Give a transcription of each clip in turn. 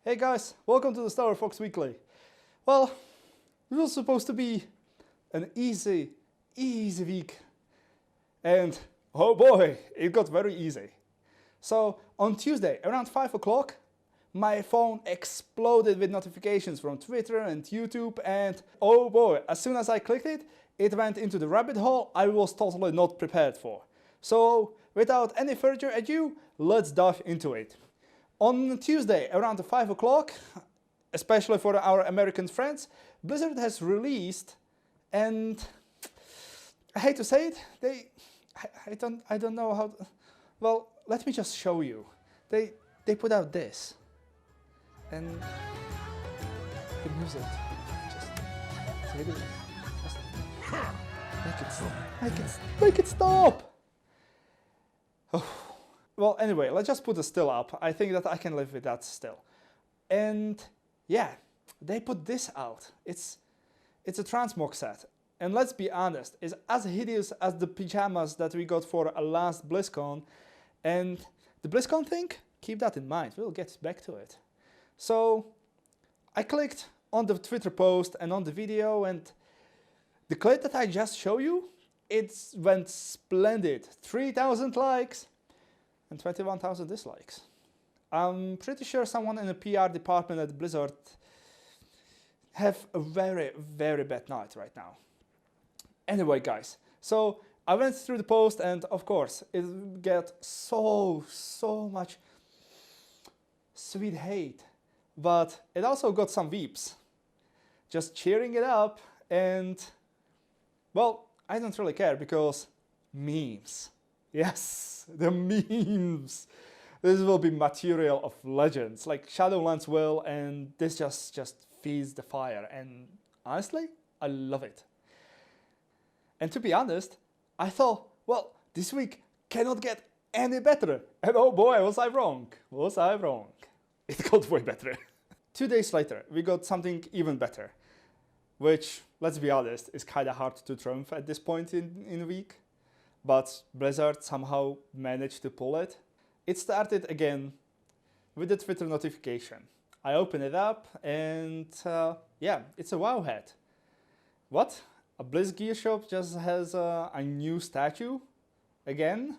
Hey guys, welcome to the TheStellarFox Weekly. Well, it was supposed to be an easy week. And oh boy, it got very easy. So on Tuesday, around 5 o'clock, my phone exploded with notifications from Twitter and YouTube, and oh boy, as soon as I clicked it, it went into the rabbit hole I was totally not prepared for. So without any further ado, let's dive into it. On Tuesday, around 5 o'clock, especially for our American friends, Blizzard has released, and I hate to say it, I don't know how. Well, let me just show you. They put out this, and the music just make it stop. Oh. Well, anyway, let's just put the still up. I think that I can live with that still. And yeah, they put this out. It's a transmog set. And let's be honest, it's as hideous as the pajamas that we got for our last BlizzCon. And the BlizzCon thing, keep that in mind. We'll get back to it. So I clicked on the Twitter post and on the video, and the clip that I just showed you, it went splendid. 3,000 likes. And 21,000 dislikes. I'm pretty sure someone in the PR department at Blizzard have a very, very bad night right now. Anyway, guys, so I went through the post, and of course, it got so much sweet hate, but it also got some weeps, just cheering it up, and well, I don't really care because memes. Yes, the memes. This will be material of legends, like Shadowlands will, and this just feeds the fire. And honestly, I love it. And to be honest, I thought, well, this week cannot get any better. And oh boy, was I wrong. Was I wrong. It got way better. 2 days later, we got something even better, which, let's be honest, is kind of hard to triumph at this point in a week. But Blizzard somehow managed to pull it. It started again with the Twitter notification. I open it up, and yeah, it's a WoW hat. What? A Blizz Gear shop just has a new statue? Again?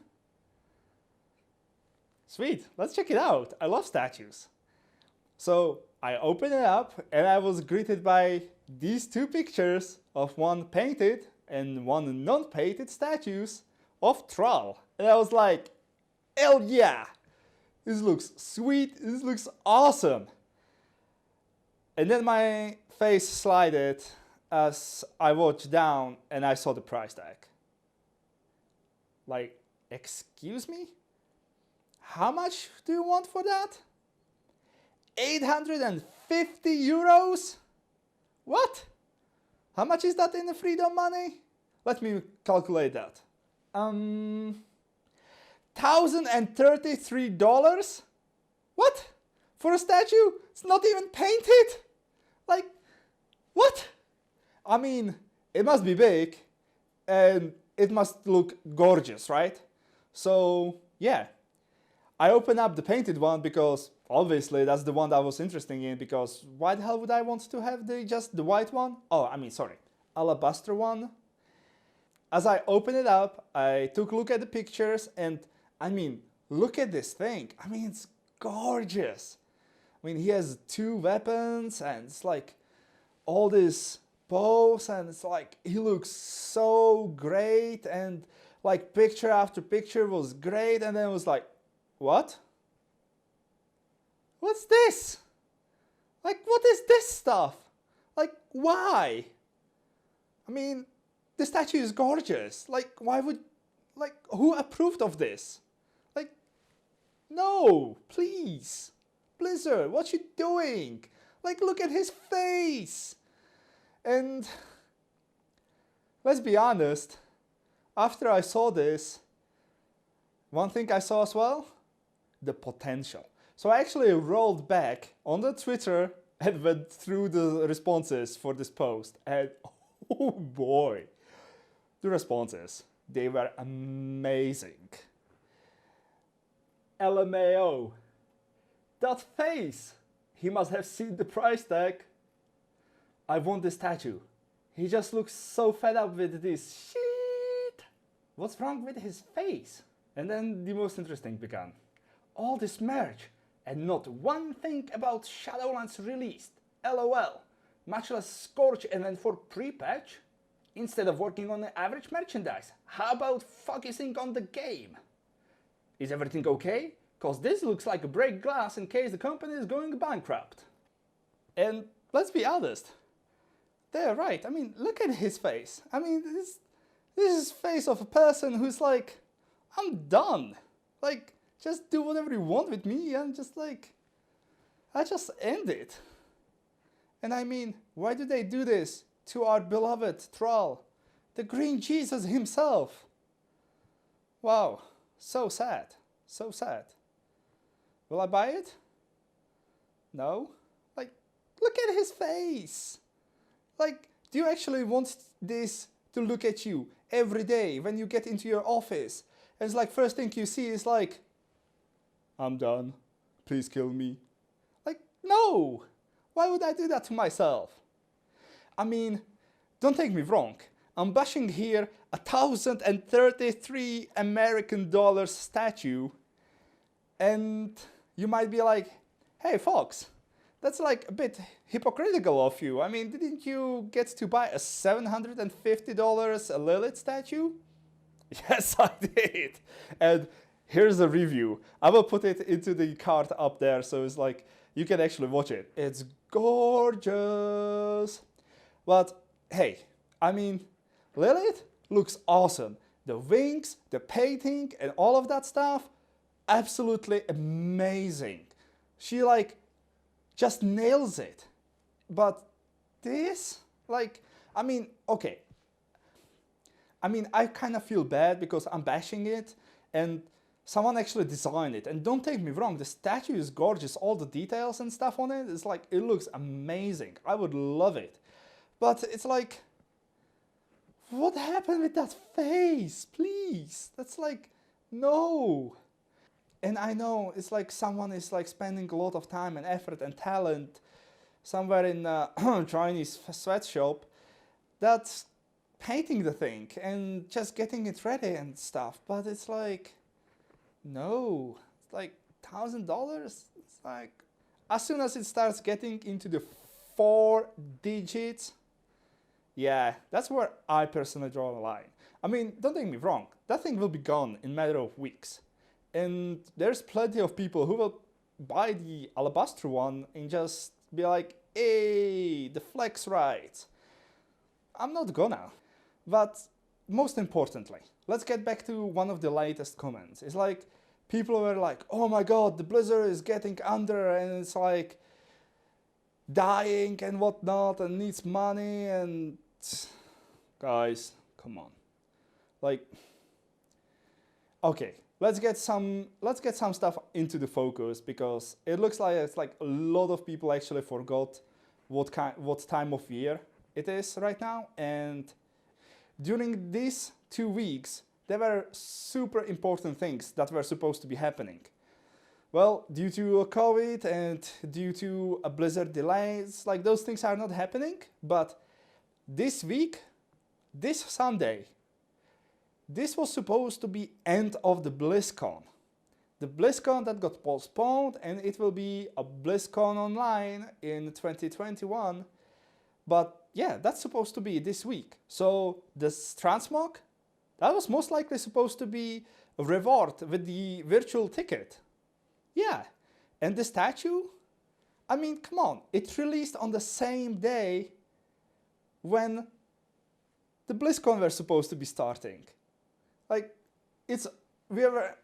Sweet, let's check it out. I love statues. So I open it up, and I was greeted by these two pictures of one painted and one non-painted statues of Thrall. And I was like, hell yeah! This looks sweet, this looks awesome! And then my face slided as I watched down and I saw the price tag. Like, excuse me? How much do you want for that? 850 euros? What? How much is that in the freedom money? Let me calculate that. $1,033? What? For a statue? It's not even painted? Like, what? I mean, it must be big and it must look gorgeous, right? So, yeah. I opened up the painted one because obviously that's the one that I was interested in, because why the hell would I want to have just the white one? Oh, I mean, sorry, alabaster one. As I opened it up, I took a look at the pictures, and I mean, look at this thing. I mean, it's gorgeous. I mean, he has two weapons, and it's like all these bows, and it's like he looks so great, and like picture after picture was great, and then it was like, what? What's this? Like, what is this stuff? Like, why? I mean, the statue is gorgeous. Like, why would, like, who approved of this? Like, no, please. Blizzard, what you doing? Like, look at his face. And let's be honest, after I saw this, one thing I saw as well, the potential. So I actually rolled back on the Twitter and went through the responses for this post, and oh boy, the responses, they were amazing. LMAO, that face, He must have seen the price tag. I want the statue. He just looks so fed up with this shit. What's wrong with his face? And then the most interesting began. All this merch and not one thing about Shadowlands released. LOL. Much less Scorch event for pre-patch. Instead of working on the average merchandise, how about focusing on the game? Is everything okay? Cause this looks like a break glass in case the company is going bankrupt. And let's be honest, they're right. I mean, look at his face. I mean, this is face of a person who's like, I'm done. Like, just do whatever you want with me and just like, I just end it. And I mean, why do they do this to our beloved Thrall, the Green Jesus himself? Wow, so sad, so sad. Will I buy it? No? Like, look at his face. Like, do you actually want this to look at you every day when you get into your office? And it's like, first thing you see is like, I'm done, please kill me. Like, no! Why would I do that to myself? I mean, don't take me wrong. I'm bashing here a $1,033 American statue. And you might be like, hey Fox, that's like a bit hypocritical of you. I mean, didn't you get to buy a $750 Lilith statue? Yes, I did. And here's a review. I will put it into the card up there so it's like you can actually watch it. It's gorgeous. But hey, I mean, Lilith looks awesome. The wings, the painting, and all of that stuff, absolutely amazing. She like just nails it. But this, like, I mean, okay. I mean, I kind of feel bad because I'm bashing it and someone actually designed it. And don't take me wrong, the statue is gorgeous. All the details and stuff on it, it's like, it looks amazing. I would love it. But it's like, what happened with that face? Please. That's like, no. And I know it's like someone is like spending a lot of time and effort and talent somewhere in a Chinese sweatshop that's painting the thing and just getting it ready and stuff. But it's like, no, it's like $1,000. It's like, as soon as it starts getting into the 4 digits, yeah, that's where I personally draw the line. I mean, don't take me wrong, that thing will be gone in a matter of weeks. And there's plenty of people who will buy the alabaster one and just be like, hey, the flex rights. I'm not gonna. But most importantly, let's get back to one of the latest comments. It's like, people were like, oh my god, the Blizzard is getting under and it's like dying and whatnot and needs money and guys, come on. Like, okay, let's get some stuff into the focus because it looks like it's like a lot of people actually forgot what time of year it is right now. And during these 2 weeks, there were super important things that were supposed to be happening. Well, due to COVID and due to a Blizzard delays, like those things are not happening. But this week, this Sunday, this was supposed to be end of the BlizzCon. The BlizzCon that got postponed, and it will be a BlizzCon online in 2021. But yeah, that's supposed to be this week. So this transmog, that was most likely supposed to be a reward with the virtual ticket. Yeah, and the statue, I mean, come on, it released on the same day when the BlizzCon were supposed to be starting. Like,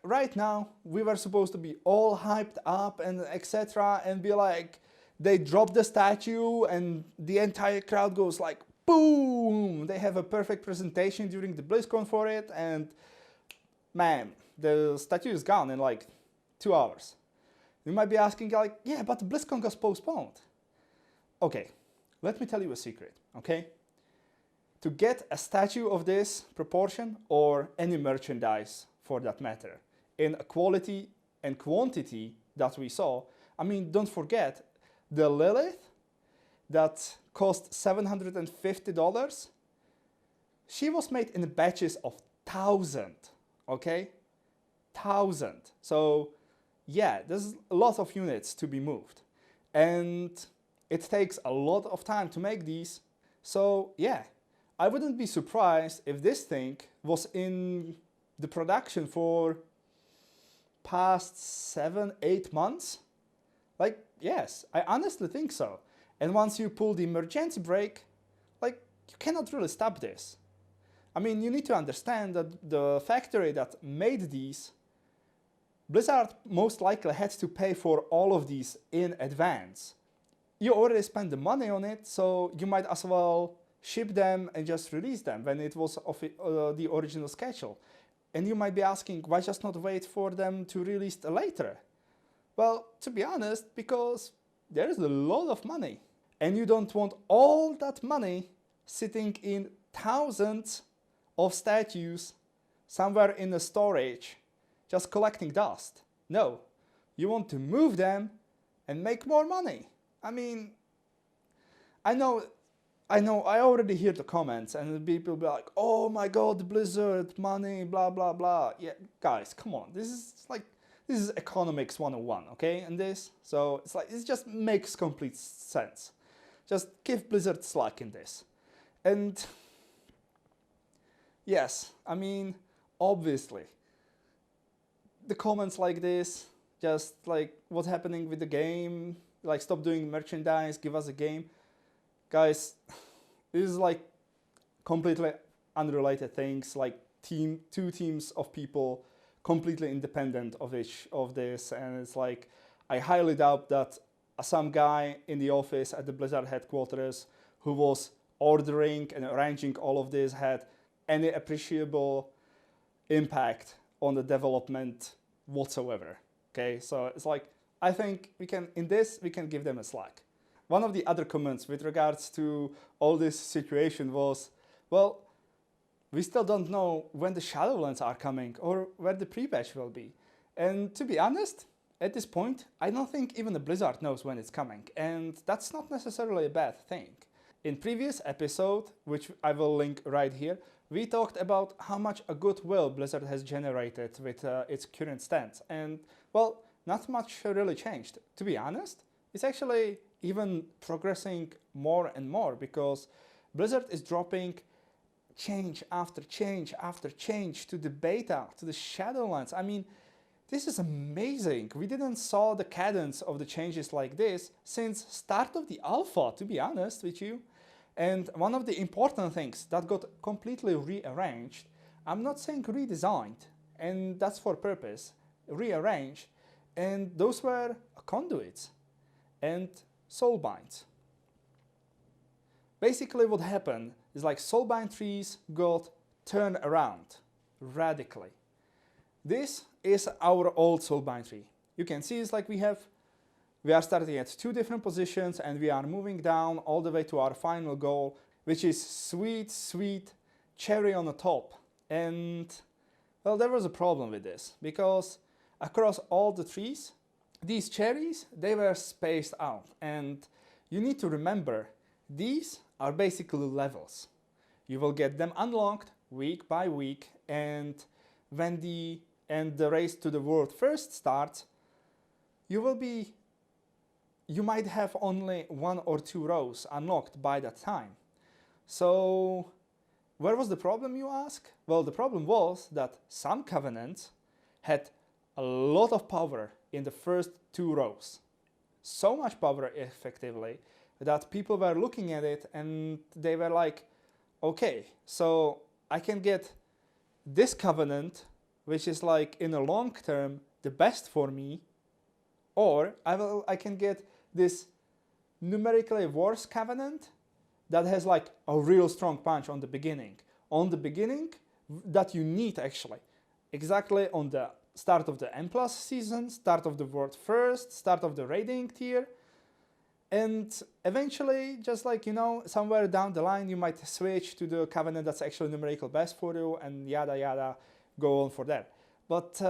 right now, we were supposed to be all hyped up and etc. and be like, they drop the statue and the entire crowd goes like, boom! They have a perfect presentation during the BlizzCon for it and man, the statue is gone in like 2 hours. You might be asking like, yeah, but the BlizzCon got postponed. Okay, let me tell you a secret, okay? To get a statue of this proportion or any merchandise for that matter in a quality and quantity that we saw, I mean, don't forget, the Lilith that cost $750, she was made in batches of 1,000, okay? 1,000. So yeah, there's a lot of units to be moved. And it takes a lot of time to make these. So yeah, I wouldn't be surprised if this thing was in the production for past 7-8 months. Like, yes, I honestly think so. And once you pull the emergency brake, like, you cannot really stop this. I mean, you need to understand that the factory that made these, Blizzard most likely had to pay for all of these in advance. You already spent the money on it, so you might as well ship them and just release them when it was the original schedule. And you might be asking, why just not wait for them to release later? Well, to be honest, because there's a lot of money. And you don't want all that money sitting in thousands of statues somewhere in the storage, just collecting dust. No, you want to move them and make more money. I mean, I know, I already hear the comments and people be like, oh my god, Blizzard, money, blah, blah, blah. Yeah, guys, come on. This is economics 101, okay, and this. So it's like, it just makes complete sense. Just give Blizzard slack in this. And yes, I mean, obviously, the comments like this, just like what's happening with the game, like stop doing merchandise, give us a game. Guys, this is like completely unrelated things, like two teams of people completely independent of each of this, and it's like I highly doubt that some guy in the office at the Blizzard headquarters who was ordering and arranging all of this had any appreciable impact on the development whatsoever. Okay, so it's like I think we can give them a slack. One of the other comments with regards to all this situation was, well, we still don't know when the Shadowlands are coming or where the pre-patch will be. And to be honest, at this point, I don't think even the Blizzard knows when it's coming, and that's not necessarily a bad thing. In previous episode, which I will link right here, we talked about how much a goodwill Blizzard has generated with its current stance, and well, not much really changed. To be honest, it's actually even progressing more and more because Blizzard is dropping change after change after change to the beta, to the Shadowlands. I mean, this is amazing. We didn't saw the cadence of the changes like this since start of the alpha, to be honest with you. And one of the important things that got completely rearranged, I'm not saying redesigned, and that's for purpose, rearranged, and those were conduits and soulbinds. Basically what happened is like soulbind trees got turned around radically. This is our old soulbind tree. You can see it's like we are starting at 2 different positions and we are moving down all the way to our final goal, which is sweet, sweet cherry on the top. And well, there was a problem with this because across all the trees, these cherries, they were spaced out. And you need to remember, these are basically levels. You will get them unlocked week by week, and when the race to the world first starts, you might have only 1 or 2 rows unlocked by that time. So where was the problem, you ask? Well, the problem was that some covenants had a lot of power in the first 2 rows. So much power effectively that people were looking at it and they were like, okay, so I can get this covenant, which is like in the long term the best for me, or I can get this numerically worse covenant that has like a real strong punch on the beginning. On the beginning that you need actually. Exactly on the start of the M+ season, start of the world first, start of the raiding tier. And eventually, just like, you know, somewhere down the line, you might switch to the covenant that's actually numerical best for you and yada yada, go on for that. But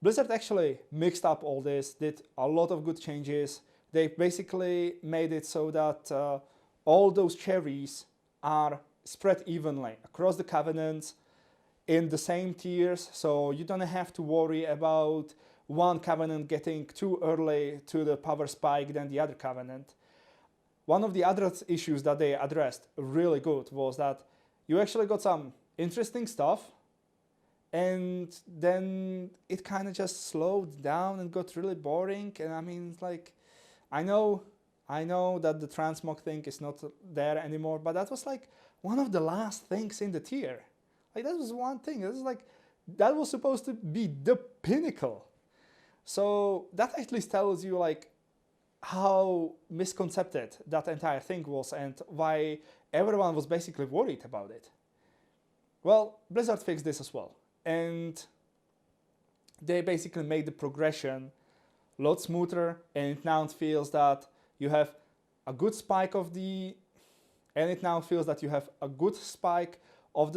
Blizzard actually mixed up all this, did a lot of good changes, They basically made it so that all those cherries are spread evenly across the covenants in the same tiers, so you don't have to worry about one covenant getting too early to the power spike than the other covenant. One of the other issues that they addressed really good was that you actually got some interesting stuff, and then it kind of just slowed down and got really boring. And I mean, like, I know that the transmog thing is not there anymore, but that was like one of the last things in the tier. Like, that was one thing. That was supposed to be the pinnacle. So that at least tells you like how misconcepted that entire thing was and why everyone was basically worried about it. Well, Blizzard fixed this as well, and they basically made the progression a lot smoother, and it now feels that you have a good spike of the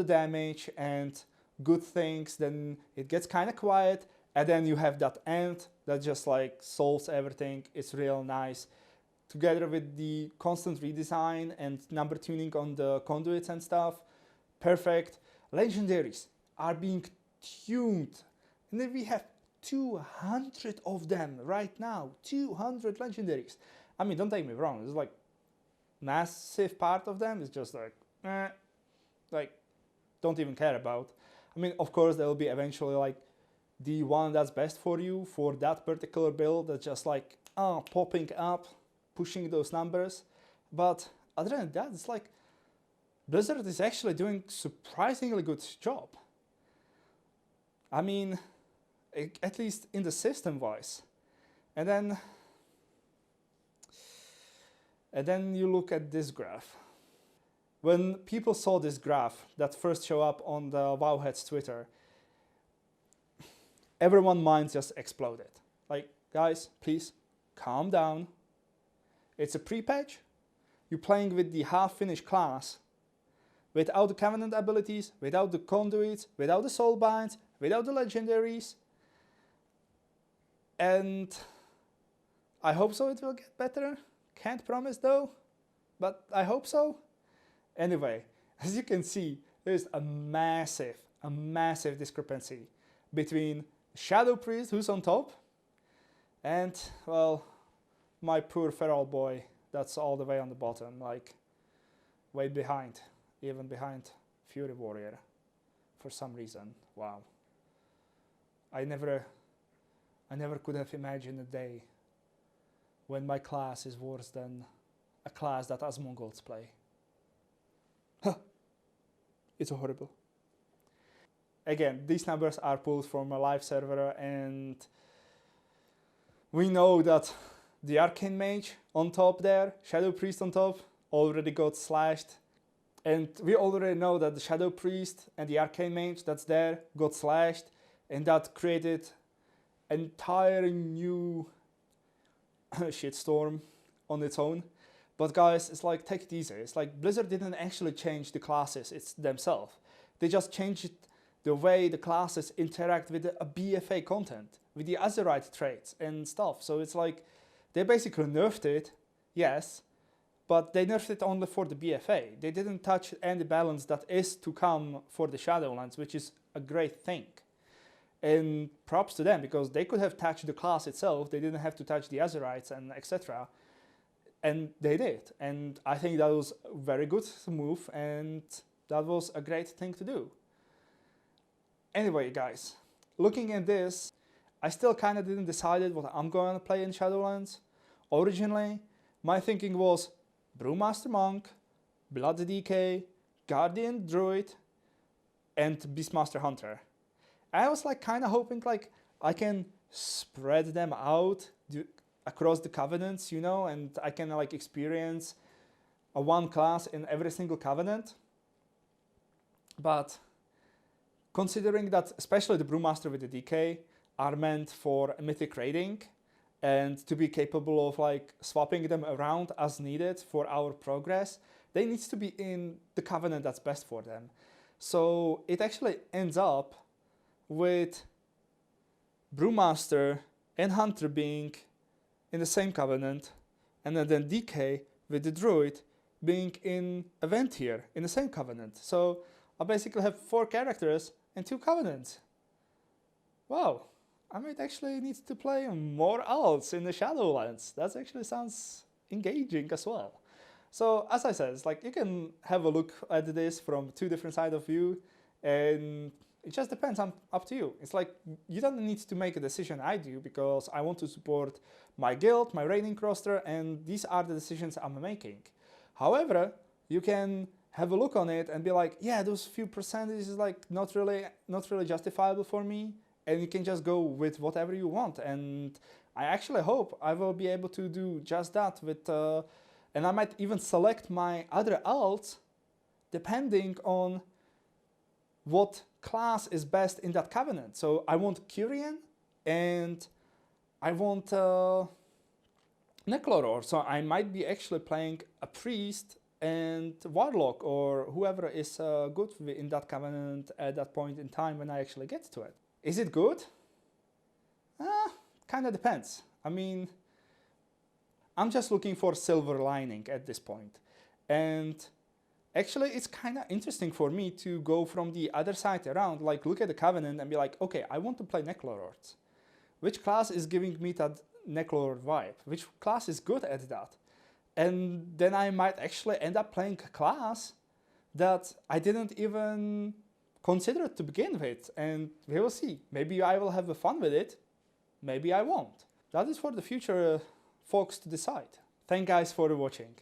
damage and good things. Then it gets kind of quiet, and then you have that end that just like solves everything. It's real nice, together with the constant redesign and number tuning on the conduits and stuff. Perfect. Legendaries are being tuned, and then we have 200 of them right now. 200 legendaries. I mean, don't take me wrong, it's like massive part of them is just like don't even care about. I mean, of course there will be eventually like the one that's best for you for that particular build, that's just like popping up, pushing those numbers. But other than that, it's like Blizzard is actually doing surprisingly good job. I mean, at least in the system wise. And then you look at this graph. When people saw this graph that first showed up on the Wowheads Twitter, everyone's minds just exploded. Like, guys, please calm down. It's a pre-patch. You're playing with the half-finished class, without the Covenant abilities, without the conduits, without the soulbinds, without the legendaries. And I hope so it will get better. Can't promise though, but I hope so. Anyway, as you can see, there's a massive discrepancy between Shadow Priest, who's on top, and, well, my poor feral boy that's all the way on the bottom, like way behind, even behind Fury Warrior for some reason. Wow. I never could have imagined a day when my class is worse than a class that us Mongols play. Huh. It's horrible. Again, these numbers are pulled from a live server, and we know that the Arcane Mage on top there, Shadow Priest on top, already got slashed. And we already know that the Shadow Priest and the Arcane Mage that's there got slashed, and that created an entire new shitstorm on its own. But guys, it's like, take it easy. It's like Blizzard didn't actually change the classes themselves. They just changed the way the classes interact with the BFA content, with the Azerite traits and stuff. So it's like, they basically nerfed it, yes, but they nerfed it only for the BFA. They didn't touch any balance that is to come for the Shadowlands, which is a great thing. And props to them, because they could have touched the class itself. They didn't have to touch the Azerites and etc. And they did. And I think that was a very good move, and that was a great thing to do. Anyway, guys, looking at this, I still kind of didn't decide what I'm going to play in Shadowlands. Originally, my thinking was Brewmaster Monk, Blood DK, Guardian Druid, and Beastmaster Hunter. I was like kind of hoping like I can spread them out across the covenants, you know, and I can like experience a one class in every single covenant. But considering that especially the Brewmaster with the DK are meant for mythic raiding and to be capable of like swapping them around as needed for our progress, they need to be in the covenant that's best for them. So it actually ends up with Brewmaster and Hunter being in the same covenant, and then DK with the druid being in event here in the same covenant. So I basically have 4 characters and 2 covenants. Wow, I might actually need to play more alts in the Shadowlands. That actually sounds engaging as well. So as I said, it's like you can have a look at this from 2 different sides of view, and it just depends on up to you. It's like you don't need to make a decision I do, because I want to support my guild, my raiding roster, and these are the decisions I'm making. However, you can have a look on it and be like, yeah, those few percentages is like not really justifiable for me, and you can just go with whatever you want. And I actually hope I will be able to do just that with and I might even select my other alts depending on what class is best in that covenant. So I want Kyrian and I want Necloror. So I might be actually playing a priest and warlock or whoever is good in that covenant at that point in time when I actually get to it. Is it good? Kind of depends. I mean, I'm just looking for silver lining at this point. And actually, it's kind of interesting for me to go from the other side around, like look at the Covenant and be like, okay, I want to play Neclorords. Which class is giving me that Neclorord vibe? Which class is good at that? And then I might actually end up playing a class that I didn't even consider to begin with. And we will see. Maybe I will have fun with it. Maybe I won't. That is for the future folks to decide. Thank guys for watching.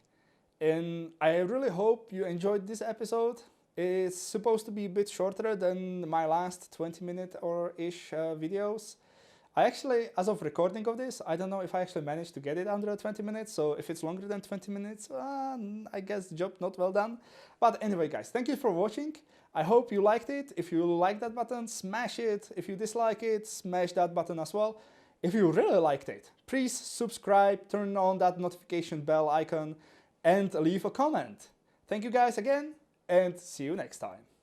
And I really hope you enjoyed this episode. It's supposed to be a bit shorter than my last 20-minute or ish videos. I actually, as of recording of this, I don't know if I actually managed to get it under 20 minutes. So if it's longer than 20 minutes, I guess the job not well done. But anyway, guys, thank you for watching. I hope you liked it. If you like that button, smash it. If you dislike it, smash that button as well. If you really liked it, please subscribe, turn on that notification bell icon, and leave a comment. Thank you guys again, and see you next time.